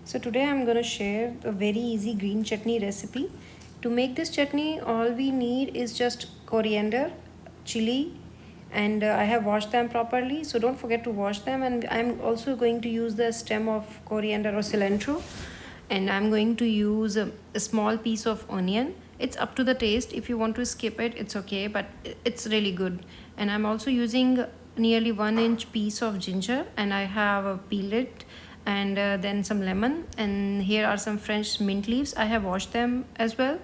So today I'm going to share a very easy green chutney recipe. To make this chutney, all we need is just coriander, chili, and I have washed them properly, so don't forget to wash them. And I'm also going to use the stem of coriander or cilantro, and I'm going to use a small piece of onion. It's up to the taste. If you want to skip it, it's okay, but it's really good. And I'm also using nearly 1 inch piece of ginger, and I have peeled it, and then some lemon, and here are some French mint leaves. I have washed them as well.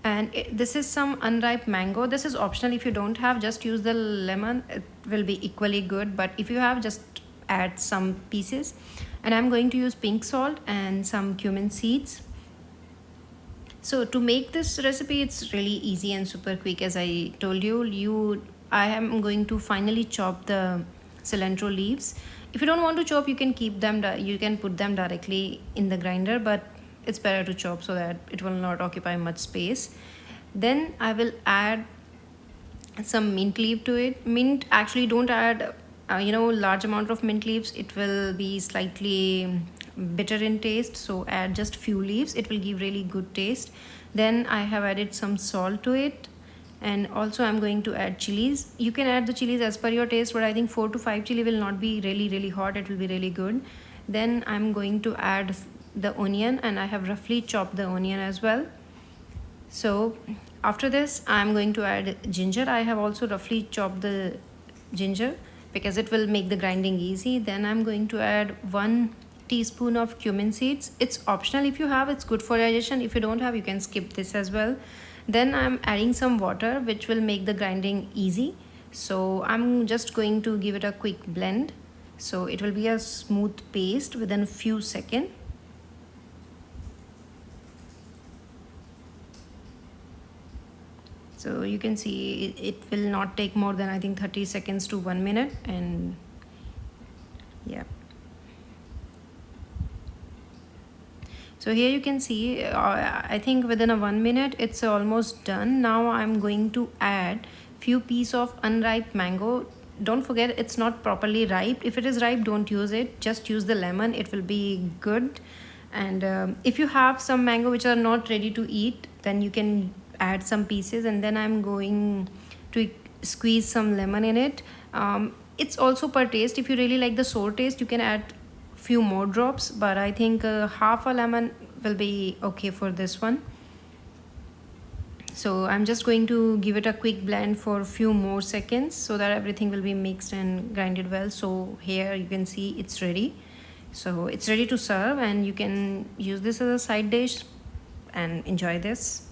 And this is some unripe mango. This is optional. If you don't have, just use the lemon, it will be equally good, but if you have, just add some pieces. And I'm going to use pink salt and some cumin seeds. So to make this recipe, it's really easy and super quick. As I told you, I am going to finally chop the cilantro leaves. If you don't want to chop, you can keep them, you can put them directly in the grinder, but it's better to chop so that it will not occupy much space. Then I will add some mint leaf to it. Mint, actually don't add large amount of mint leaves. It will be slightly bitter in taste, so add just few leaves. It will give really good taste. Then I have added some salt to it, and also I'm going to add chilies. You can add the chilies as per your taste, but I think 4 to 5 chili will not be really hot. It will be really good. Then I'm going to add the onion, and I have roughly chopped the onion as well. So after this, I'm going to add ginger. I have also roughly chopped the ginger because it will make the grinding easy. Then I'm going to add 1 teaspoon of cumin seeds. It's optional. If you have, it's good for digestion. If you don't have, you can skip this as well. Then I'm adding some water, which will make the grinding easy. So I'm just going to give it a quick blend, so it will be a smooth paste within a few seconds. So you can see it will not take more than, I think, 30 seconds to 1 minute. And yeah, so here you can see I think within a 1 minute it's almost done. Now I'm going to add few pieces of unripe mango. Don't forget, it's not properly ripe. If it is ripe, don't use it, just use the lemon, it will be good. And if you have some mango which are not ready to eat, then you can add some pieces. And then I'm going to squeeze some lemon in it. It's also per taste. If you really like the sour taste, you can add few more drops, but I think half a lemon will be okay for this one. So I'm just going to give it a quick blend for a few more seconds so that everything will be mixed and grinded well. So here you can see it's ready. So it's ready to serve, and you can use this as a side dish and enjoy this.